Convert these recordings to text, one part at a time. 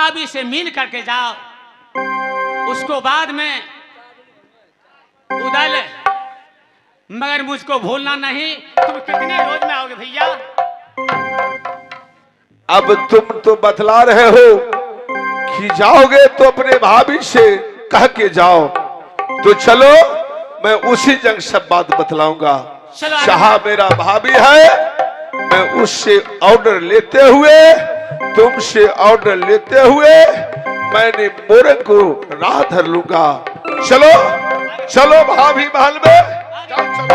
भाभी से मिल करके जाओ, उसको बाद में उदल, मगर मुझको भूलना नहीं। तुम कितने रोज में आओगे भैया? अब तुम तो बतला रहे हो कि जाओगे तो अपने भाभी से कह के जाओ, तो चलो मैं उसी जंग सब बात बतलाऊंगा। शाह मेरा भाभी है, मैं उससे ऑर्डर लेते हुए, तुमसे ऑर्डर लेते हुए मैंने मोरंग को राह धर लूंगा। चलो चलो भाभी महल में चलो।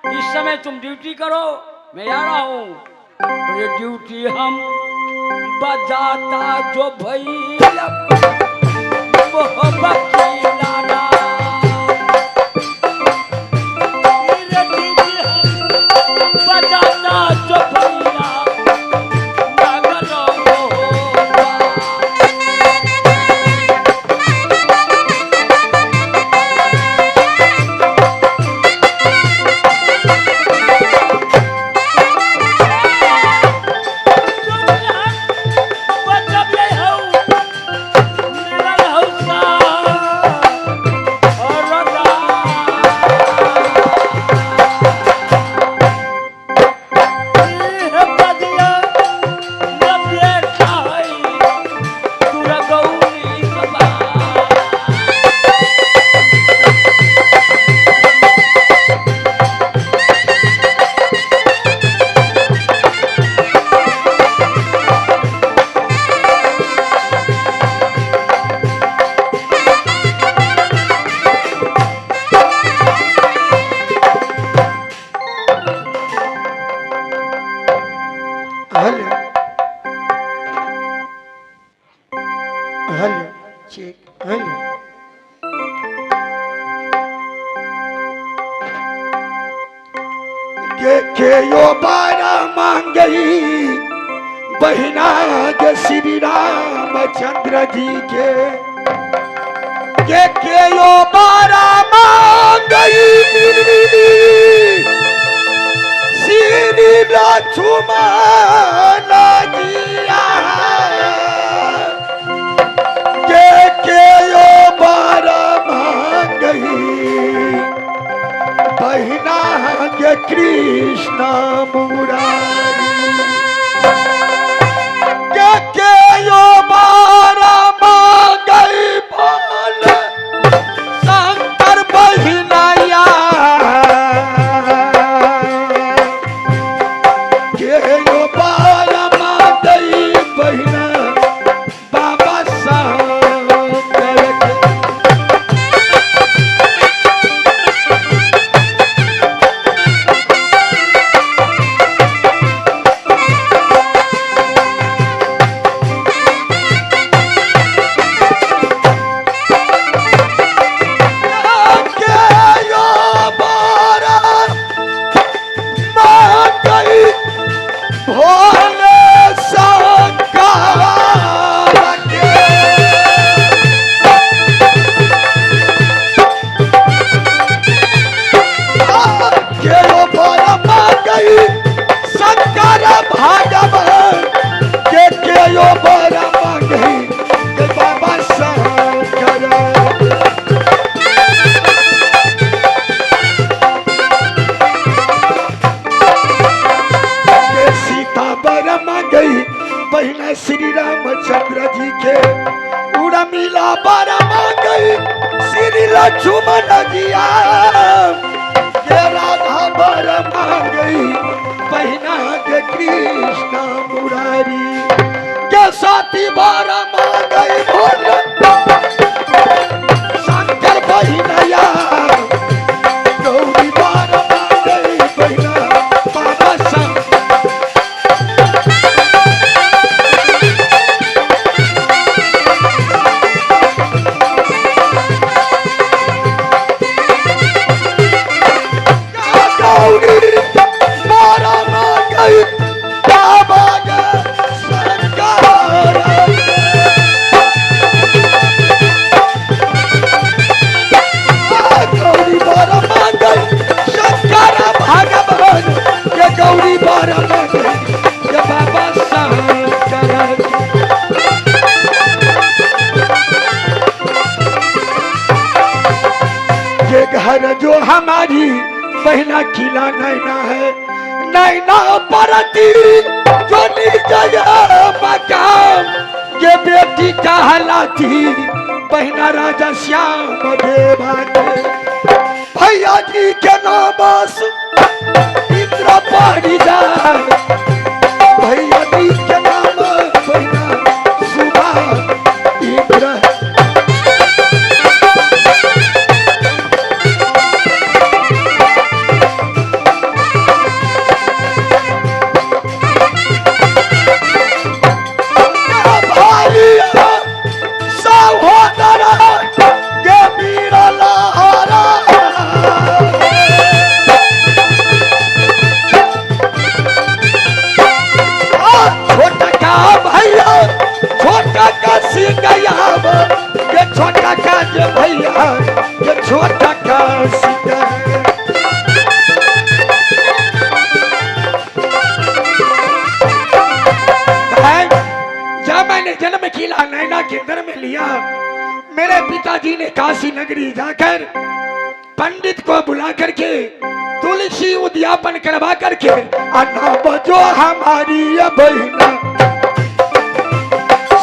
इस समय तुम ड्यूटी करो, मैं आ रहा हूँ। ये ड्यूटी हम बजाता जो भैया मोहब्बत की लाना, ये ड्यूटी हम बजाता जो भैया नगरों होगा। के यो बारा मांगई बहिना के श्री रामचंद्र जी के यो बारा मांगई श्री लक्ष्मण जिया के यो बारा मांगई बहिना के कृष्ण मुरारी के यो बारा मांगई बोल शंकर बहिनैया के यो बारा मांगई बहिना बाबा शंकर के। बहिना श्री रामचंद्र जी के उड़ा मिला बारा मांगई श्री लक्ष्मण जिया के राधा बारा मांगई बहिना के कृष्ण मुरारी के साथ पार्वती बारा मांगई भोले शंकर बहिनया गौरी बारा मांगई बहिना बाबा शंकर गौरी बारा मांगई बाबा गौरी बारा मांगई शंकर भगवान के गौरी बारा मांगई के बाबा शंकर ये घर जो हमारी पहला किला नैना है नैना परती जो निजय मकाम ये बेटी कहलाती बहना राजा श्याम देवा के भैया जी के नाम इंद्र परिदान भैया जी के नाम बहना सुबह इंद्र छोटा का जे भैया ये छोटा का सीता जब मैंने जन्म किला नैना के अंदर में लिया मेरे पिताजी ने काशी नगरी जाकर पंडित को बुला करके तुलसी उद्यापन करवा करके नाम जो हमारी ये बहिना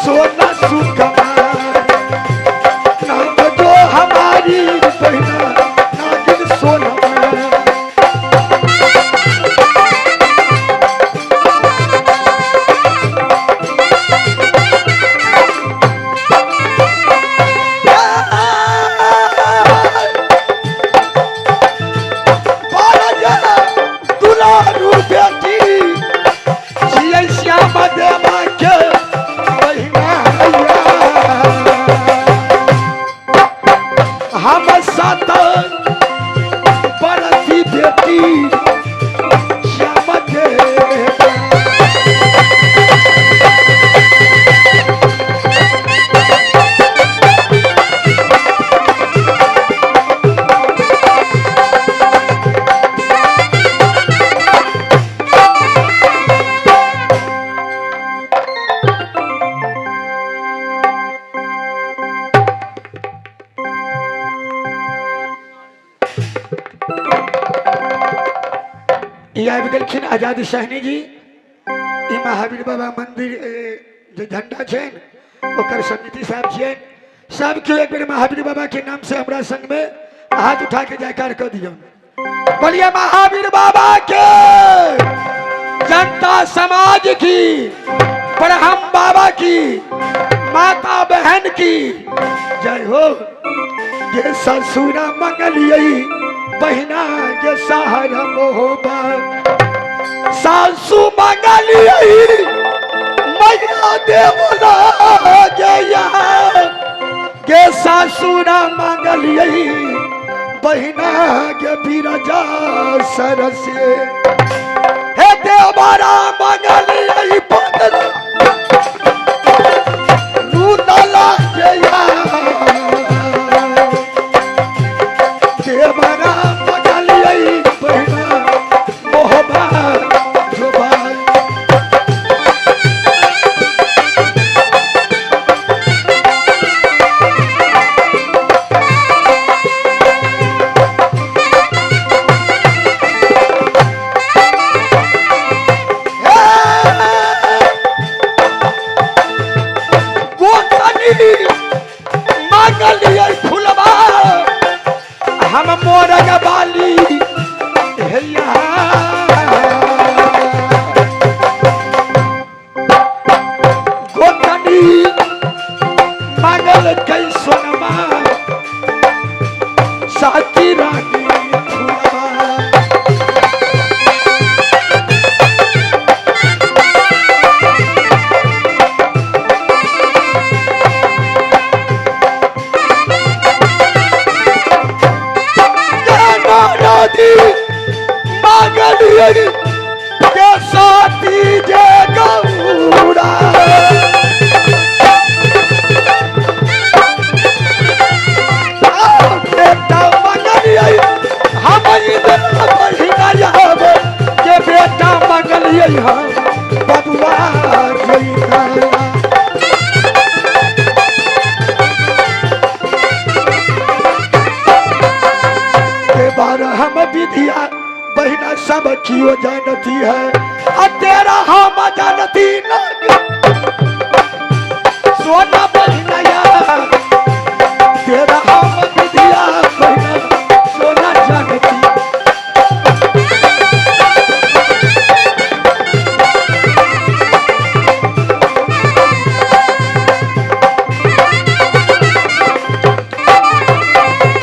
सोना सुकमा नाम जो हमारी बहिना नागिन सोना गेलखिन आजाद सहनी जी ई महावीर बाबा मंदिर जो झंडा छे ओकर समिति साहब छे सब के एक बेर महावीर बाबा के नाम से हमरा संग में हाथ उठा के जयकार कर दियो बोलिए महावीर बाबा के जनता समाज की ब्रह्म बाबा की माता बहन की जय हो ये ससुरा मंगलियई बहिना के सहारा मोहबा सासू मंगलियई मैया देवला गया के ससुरा मंगलियई बहिना के बिरजा सरसे हे देवरा मंगलियई पगला रूदला गया देवरा मंगलियई बहिना मोहबा जुबा मंदिर के साथी जे गौरा बेटा मंगलिए हम इधर बहिना जाबे के बेटा मंगलिए हम बबुआ जइना के बार हम विधिया बहिना सब कियो जानती है और तेरा हम जानती नहीं सोना बहिना यार तेरा हम विधिया बहिना सोना जानती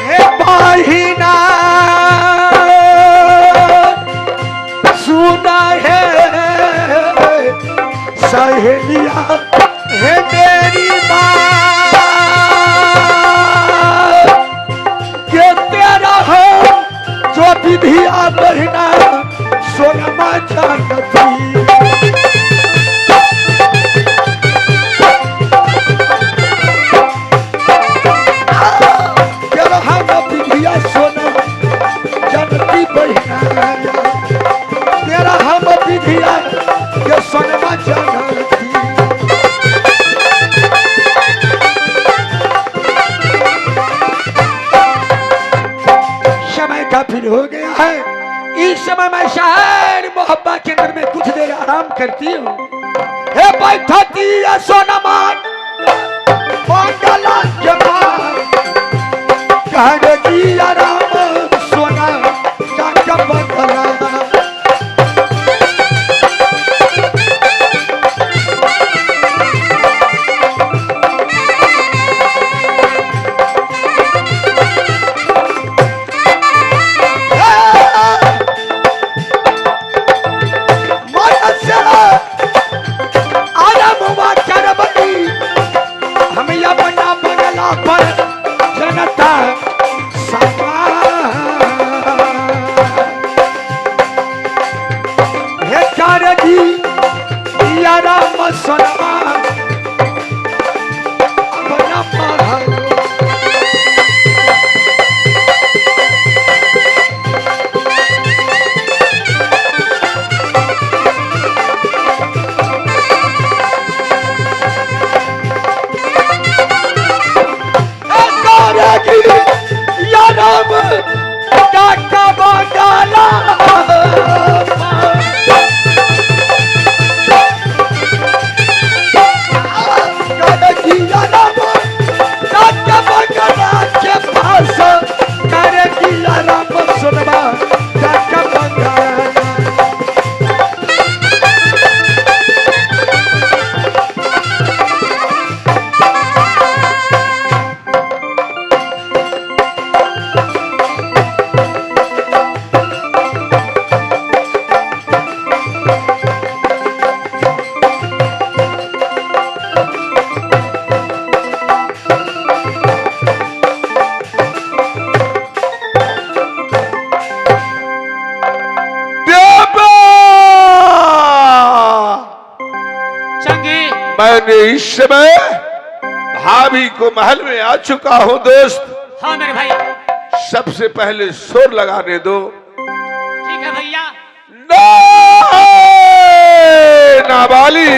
हे बहिना सुना है सहेलिया है मेरी माँ के तेरा हो जो विधिया बहिना सोनमा जानती तेरा हम विधिया सोना जानती बहिना तेरा हम विधिया के सोनमा जानती समय काफी हो गया है इस समय मैं शायर मोहब्बत के अंदर में कुछ देर आराम करती हूँ हे बैठती है सोनमान मंगला जमान कहने आराम सोना का बंगला मैंने इस समय भाभी को महल में आ चुका हूँ दोस्त। हाँ मेरे भाई। सबसे पहले शोर लगाने दो। ठीक है भैया। नाबाली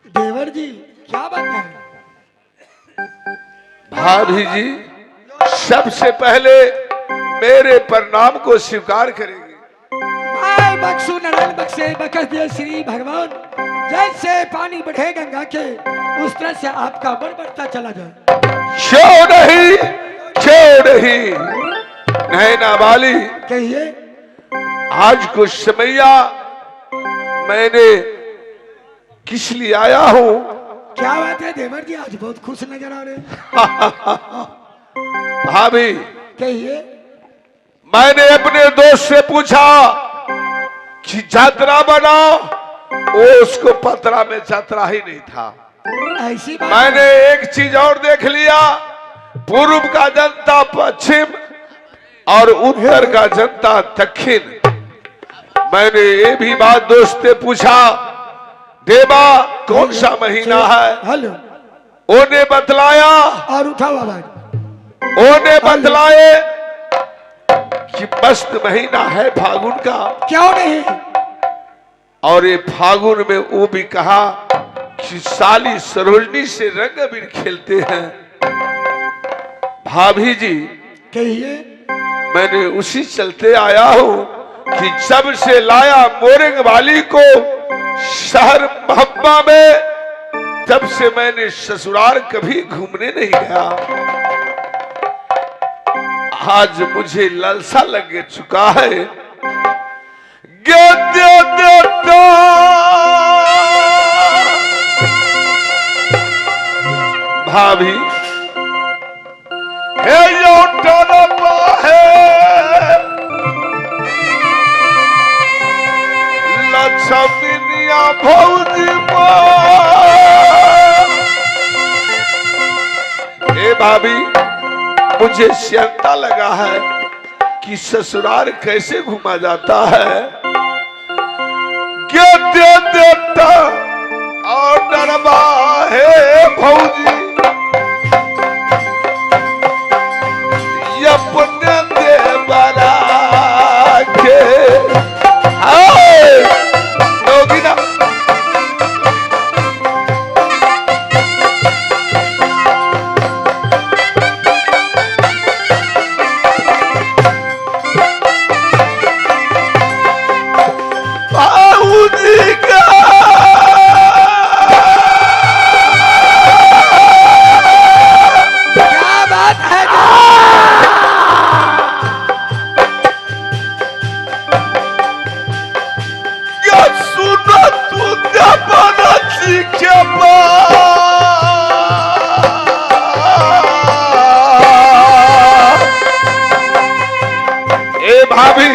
देवर जी क्या बात है? भाभी जी सबसे पहले मेरे प्रणाम को स्वीकार करेंगे। मैं बख्शु नारायण बख्शे बख्श दिए श्री भगवान, जैसे पानी बढ़े गंगा के उस तरह से आपका बल बढ़ता चला जाए। क्यों नहीं, क्यों नहीं। नहीं नाबाली कहिए। आज कुछ समैया मैंने किस लिए आया हूँ। क्या बात है देवर जी, आज बहुत खुश नजर आ रहे हैं। भाभी कहिए। मैंने अपने दोस्त से पूछा कि यात्रा बनाओ, वो उसको पतरा में यात्रा ही नहीं था। ऐसी बात मैंने एक चीज और देख लिया, पूर्व का जनता पश्चिम और उत्तर का जनता दक्षिण। मैंने ये भी बात दोस्त से पूछा, देवा कौन सा महीना है? हेलो, ओने बतलाया, और उठाओ आवाज। ओने बतलाए कि मस्त महीना है फागुन का। क्यों नहीं? और ये फागुन में वो भी कहा कि साली सरोजनी से रंग अबीर खेलते हैं। भाभी जी, कहिए। मैंने उसी चलते आया हूं कि जब से लाया मोरिंग वाली को शहर महब्बा में, तब से मैंने ससुराल कभी घूमने नहीं गया। आज मुझे लालसा लग चुका है। भाभी हे यो टरबा है लक्ष्मीनिया भौजी हे भाभी, मुझे चिंता लगा है कि ससुराल कैसे घुमा जाता है। देता और डरबा है भौजी अपने देवरा के होगी ना। भाऊजी का क्या बात है? भाभी,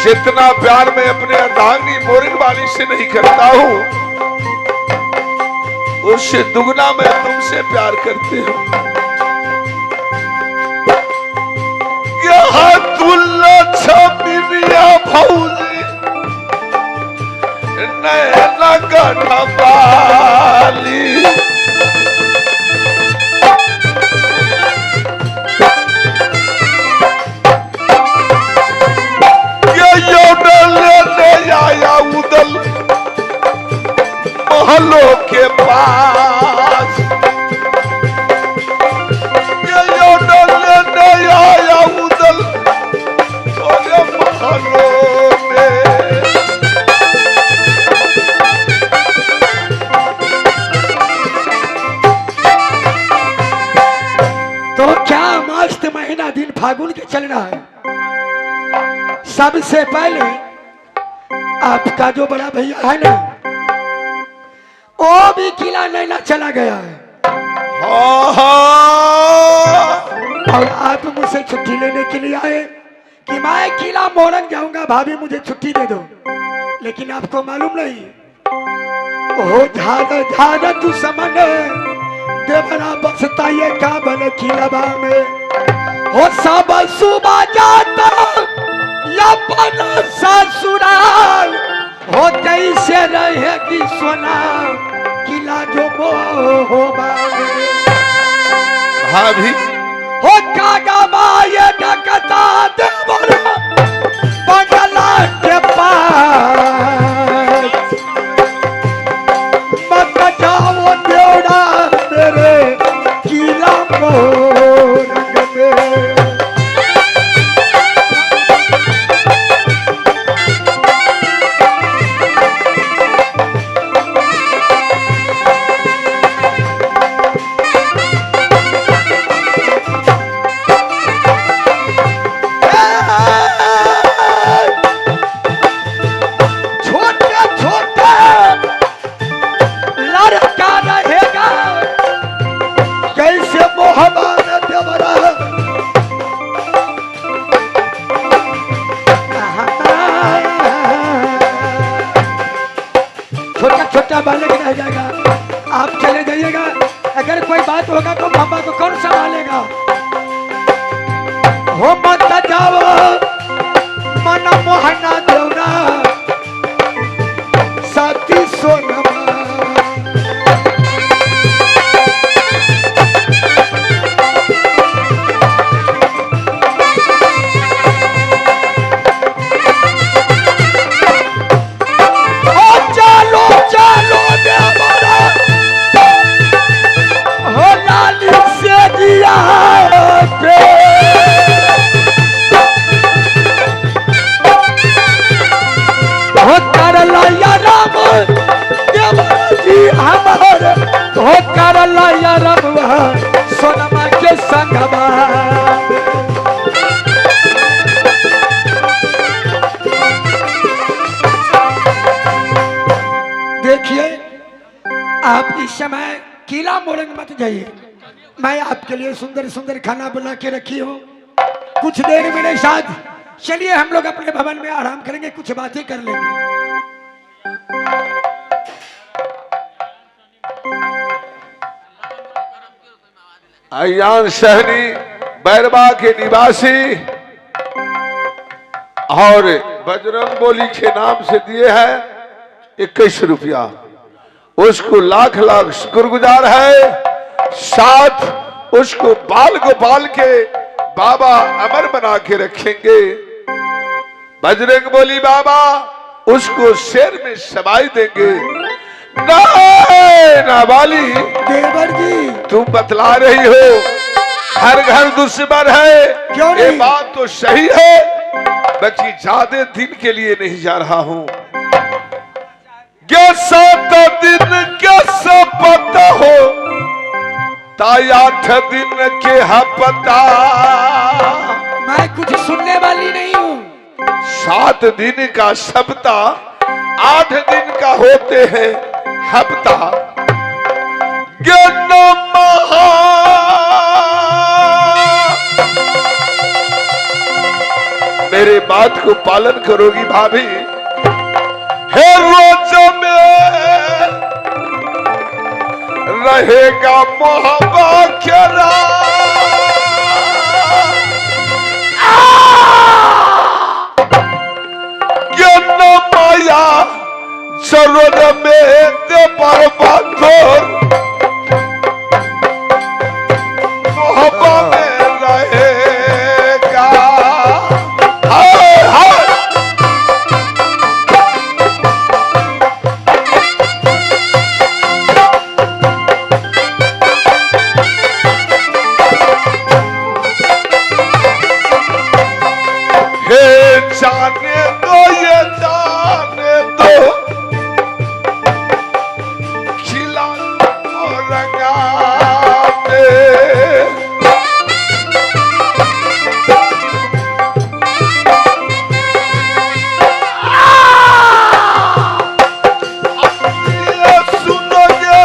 जितना प्यार मैं अपने अर्धांगिनी मोरिंग वाली से नहीं करता हूं, उससे दुगना मैं तुमसे प्यार करती हूं। तुल्ला छबिया भौजी नैना गढ़वाली आया उदल महलों के पास। आया उदल महलों में। तो क्या मस्त महीना दिन फागुन के चल रहा है। सबसे पहले आपका जो बड़ा भैया है ना, वो भी किला नैना चला गया है। और आप मुझसे छुट्टी लेने के लिए आए कि मैं किला मोरंग जाऊंगा, भाभी मुझे छुट्टी दे दो। लेकिन आपको मालूम नहीं, ओ झादा झादा तू समन देवरा बसता ये काबल किला में। हो सब सुबह जाता अपन ससुराल, हो कैसे रहेगी सोना किला जो हो भाभी, हो कागा बाये डकता देवरा बंगला के पास। मत जाओ देवरा मेरे किला मोरंग में। छोटा बालक रह जाएगा, आप चले जाइएगा। अगर कोई बात होगा तो पापा को कौन संभालेगा? इस समय किला मोरंग मत जाइए। मैं आपके लिए सुंदर सुंदर खाना बना के रखी हूँ। कुछ देर मेरे साथ चलिए, हम लोग अपने भवन में आराम करेंगे, कुछ बातें कर लेंगे। अयान शहरी बैरबा के निवासी और बजरंग बोली के नाम से दिए हैं 21 रुपया। उसको लाख लाख शुक्रगुजार है। साथ उसको बाल गोपाल के बाबा अमर बना के रखेंगे। बजरंग बोली बाबा उसको शेर में सवाई देंगे। नाबाली देवर जी, तुम बतला रही हो हर घर दुश्मन है, क्यों ये नहीं? बात तो सही है, बल्कि ज्यादा दिन के लिए नहीं जा रहा हूँ। 7 दिन कैसे पता हो ताई 8 दिन के हपता। मैं कुछ सुनने वाली नहीं हूँ। 7 दिन का सप्ताह 8 दिन का होते हैं हफ्ता। मेरे बात को पालन करोगी भाभी? हे रोज में रहेगा मोहब्बत केरा। माया सरोवर में दे पर्वत मोहब्बत में रहेगा। हाय हाय हे जाने दो, ये जाने दो खिला और रंगाते। ये सुनोगे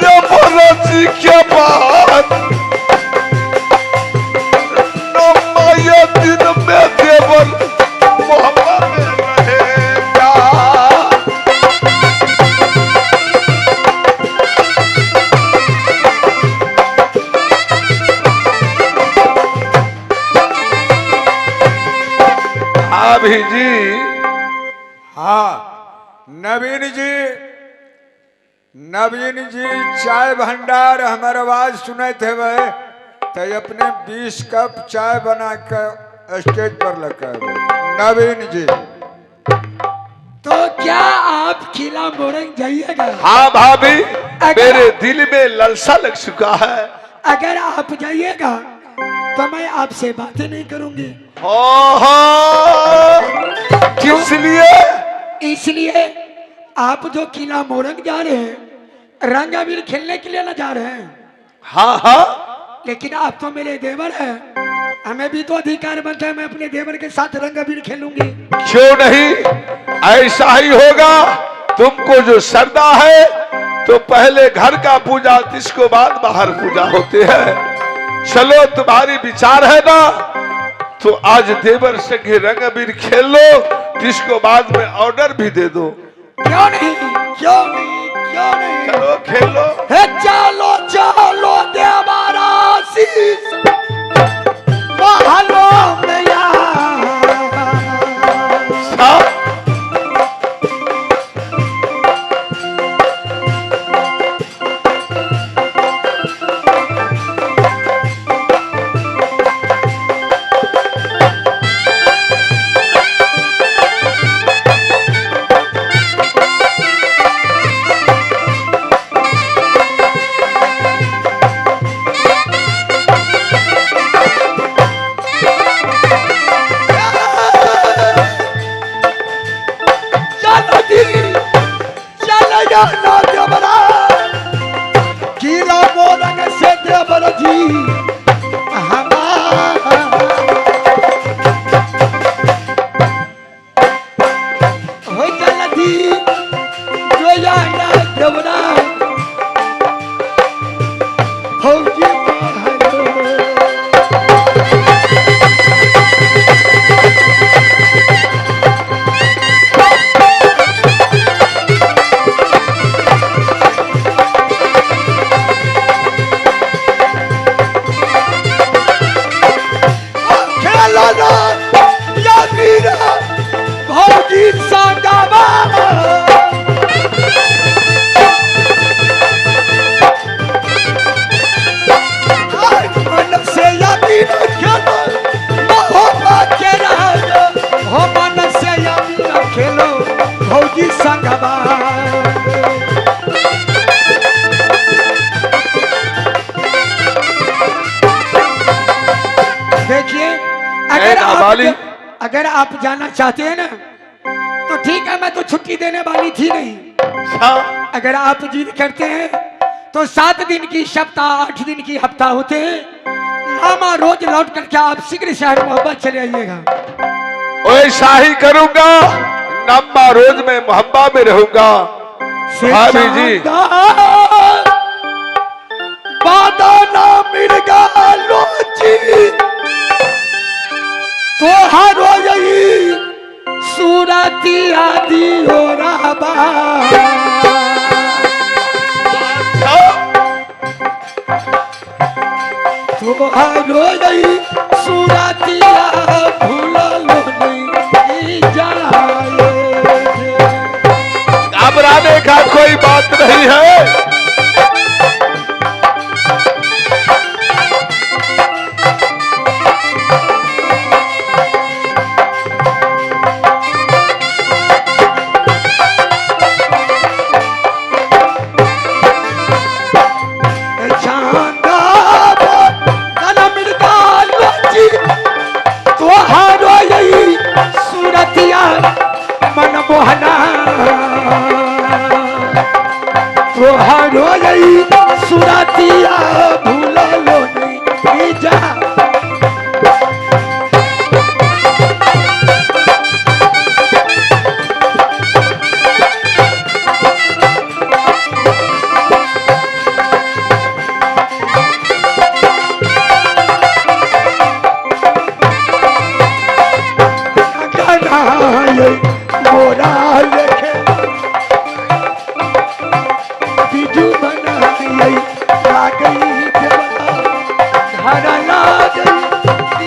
देवरा जी के बात, ये दिन में देवर मोहब्बत में रहेगा। भाभी जी, हाँ नवीन जी, नवीन जी चाय भंडार हमारे आवाज सुने थे वह तो अपने 20 कप चाय बना कर स्टेज पर लगा। नवीन जी, तो क्या आप किला मोरंग जाइएगा? हाँ भाभी, मेरे दिल में ललसा लग चुका है। अगर आप जाइएगा तो मैं आपसे बातें नहीं करूंगी। किस लिए? इसलिए आप जो किला मोरंग जा रहे हैं, रंग अबीर खेलने के लिए ना जा रहे हैं। हाँ हाँ, लेकिन आप तो मेरे देवर हैं, हमें भी तो अधिकार बनता है, मैं अपने देवर के साथ रंग अबीर खेलूंगी। क्यों नहीं? ऐसा ही होगा। तुमको जो श्रद्धा है तो पहले घर का पूजा, इसको बाद बाहर पूजा होते हैं। चलो तुम्हारी विचार है ना, तो आज देवर संगे रंग अबीर खेल लो, इसको बाद में ऑर्डर भी दे दो। क्यों नहीं, क्यों नहीं, क्यों नहीं? चलो खेलो। हे चलो चलो देवारा आशीष महलों में यार। हाँ? अगर आप जाना चाहते हैं ना तो ठीक है, मैं तो छुट्टी देने वाली थी नहीं। अगर आप जिद करते हैं तो 7 दिन की सप्ताह 8 दिन की हफ्ता होते हैं। नामा रोज लौट करके आप शीघ्र शहर मोहब्बत चले आइएगा। वैसा ही करूंगा। नामा रोज मैं मोहब्बत में रहूंगा। भाभी जी बादा ना मिर्गा लोची तो हर यही सूरती आदि हो रहा बा। तो हर यही सूरतिया भूलो नहीं जाए। घबराने का कोई बात नहीं है। सुरतिया भूलो नहीं जा। मोरा